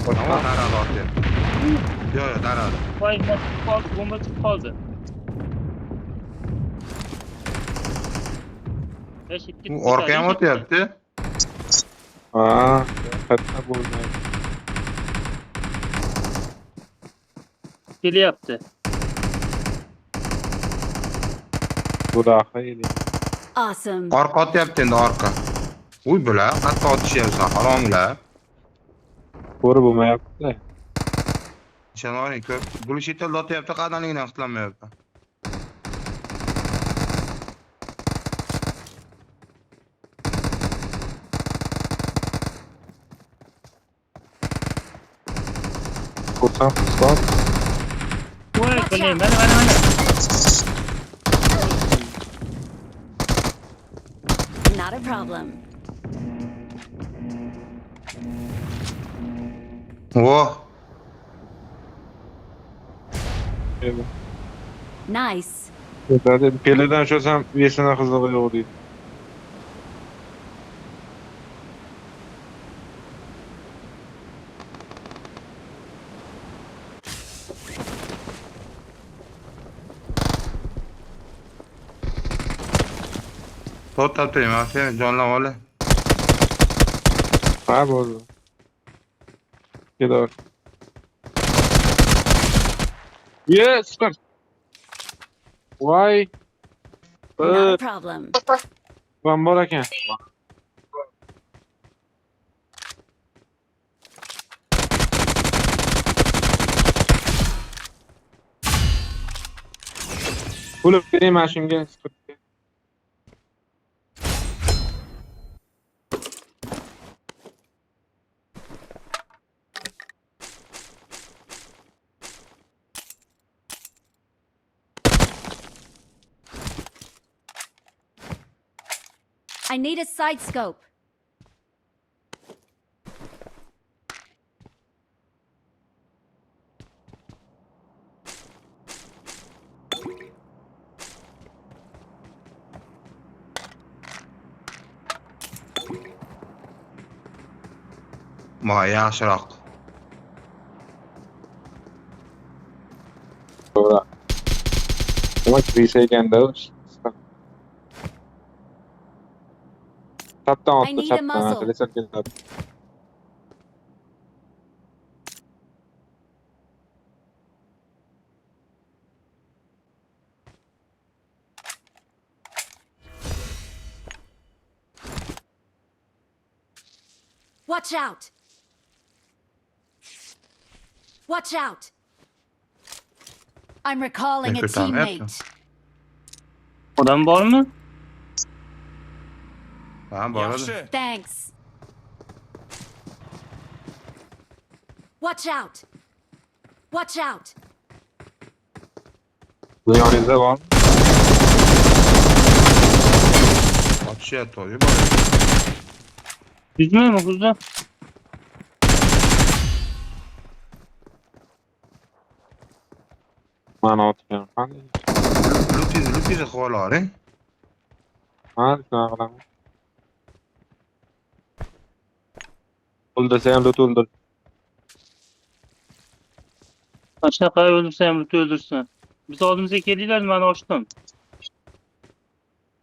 Ama darada otyapti. Yo'q, darada. Voy, bomba chiqib qoldi. U orqaga ham o'tyapti. Ha, katta bo'ldi. Kelyapti. Bu da xayli. Awesome. Orqa otyapti endi orqa. Uy, bular qattiq otishyapti, haromlar. Ko'rib bo'lmayapti. Ishonavering, ko'p. Bular chetda otyapti, qadamligidan qutlanmayapti. Ko'rsam stop. Voy, bilmayman, mana. Not a problem. Voh, Nice. Dedi, peleden şöysem üyesine kızılı yok değil. to'xtab turing, men jonlab olay. Ha bo'ldi. Kelar. Yes, süper. Vay. Not a problem. Ben bor ekan. Pulib bereyim ben shunga. I need a side scope. Voy, yaxshiroq. Doğru. Ama kilise ekanda o. Çaptan I attı, need a çaptan. muzzle. Teleser geldi. Watch out. Watch out. I'm recalling a Nefret alma yapma. teammate. Odam bormi? Ha, boradi. Yaxshi. Thanks. Watch out. Watch out. Bu yanınızda var mı? Otishyapti, oy. Yüzmeymi kuzda? Bana oturuyorum. Hadi. Lutingizni qilib olavering. Hadi şuna kadar. Öldürse hem loot öldür. Qanaqa o'ldirsa ham o'ldirsin. Biz oldimizga keldilar, men ochdim.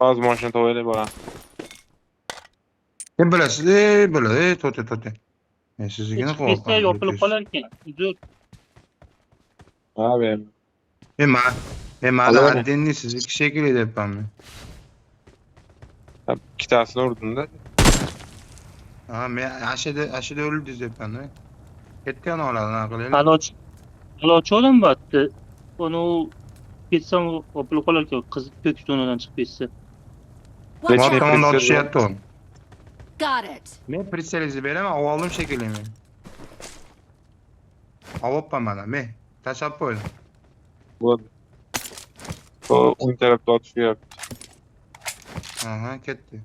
Az maşını tavayla bana. Kim bilasiz, biladi, to'xta. Men sizligini Chiqib ketsa yopilib qolar ekan. Uzr. Abi. Men Olaveradi. addinni siz ikki shekilli deyapman men. İki tanesini vurdun da. Ha, men ashida o'ldingiz deyapman. Ketgan oladi, qilaylik. Hali ochdim batdi. Uni ketsam yopilib qolar ekan. Qiz ko'k donadan chiqib ketsa. Watch Mot Nechta out. tomonda pritsel otishyapti u. Got it. Men pritselingizni beraman, oldim shekilli men. Olibman mana, men tashlab qo'ydim. Bu. O ön tarafta atışıyor. Aha, ketdi.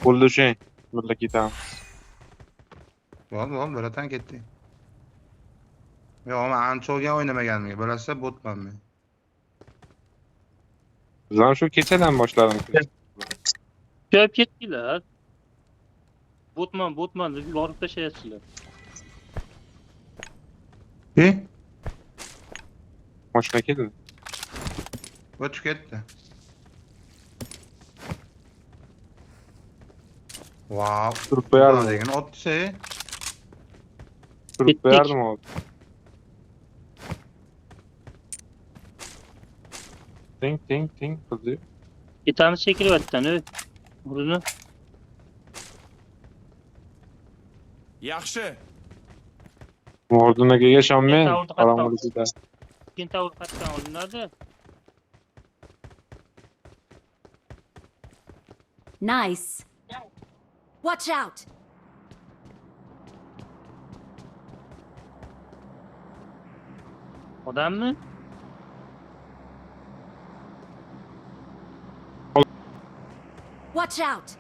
Buldu şey. Burada iki tane. Bo'ldi, biratan ketdi. Yo'q, men anchoga o'ynamaganimga bilasizlar, botman men. Zaman şu keçeden başladım. Köp ketdilar. Botman deb borib tashlayapsizlar. Mashina keldi. O'tib ketdi. Wow. Turib qo'yardim. degan otsa. Turib Ketdik. qo'yardim hozir. Ting qildi. Ketamiz chekilyapti, o'y. Uni Yaxshi. O'rdunaga yashamayman. Towerda Qorong'ilikda. Kentavr qatdan olinadi. Nice. Watch out. Odammi? Watch out.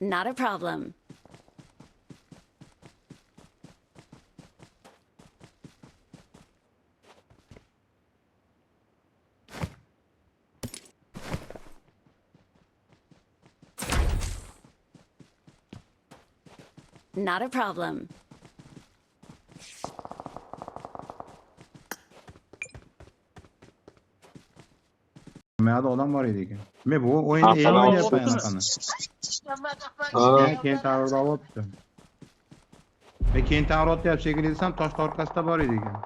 Not a problem. Not a problem. Meyada odam var ekan. Men bu o'yinda Aql e'lon olsun. qilyapman anaqani. Ha, Men keyin tavrda olibdi. Men keyin tavr otyapti shekilli desam, tosh orqasida bor edi ekan.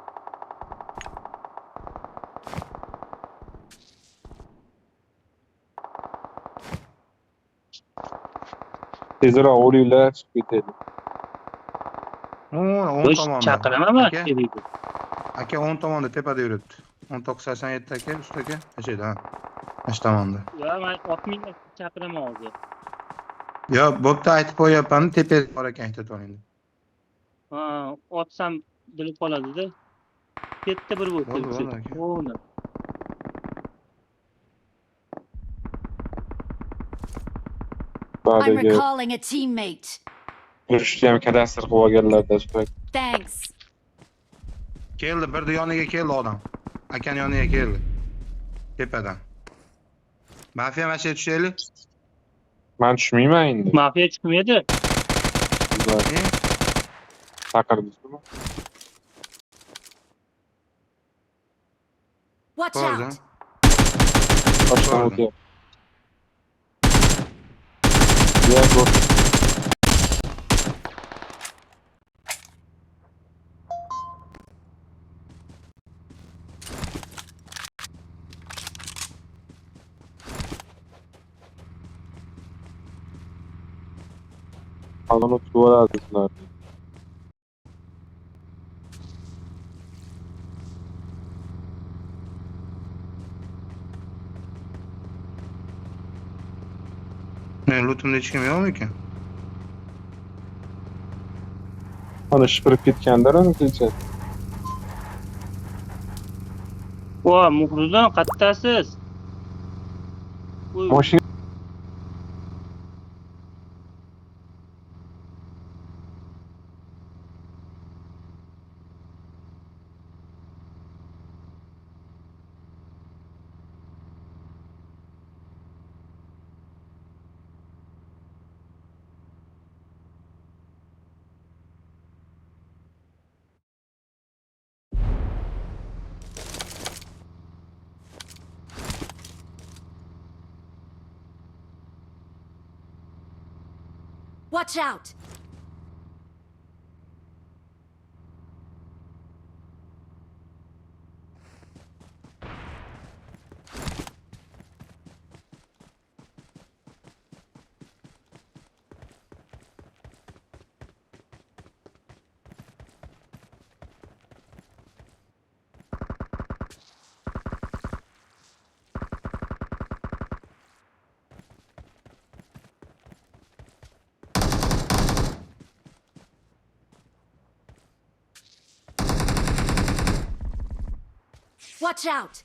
tezroq o'linglar, chiqib ketaylik. 10 O'sh tomonda. chaqiraman Aka, deydi. aka 10 tomonda tepada yuribdi. 1987 aka, ust aka. Ashada, ha. Ash tomonda. Ya men otminglar chaqiraman hozir. Yo, bo'pti aytib qo'yapman, tepada bor ekan aytib qo'ying. Ha, otsam bilib qoladi-da. Ketdi bir Bo'ldi, bo'ldi. bo'ldi aka. O'ni. I'm Ba'dagi recalling a teammate. yurishni ham kadastr qilib olganlarda shunday. Thanks. Keldi, birda yoniga keldi odam. Akani yoniga keldi. Tepadan. Mafiya mashiga tushaylik. Men tushmayman endi. Mafiya chiqmaydi. E? Chaqirdingizmi? Watch Ko'rdim. out. Boshdan Ko'rdim. o'tyapti. Ya bu Alını duvara attılar. Ne, lootumda hech kim yo'qmi ekan? Ana shipirib ketganlar uni kecha. Voy, Muhrizon qattasiz. Uy, Mashina Watch out! Watch out!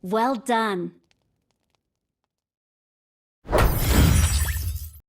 Well done.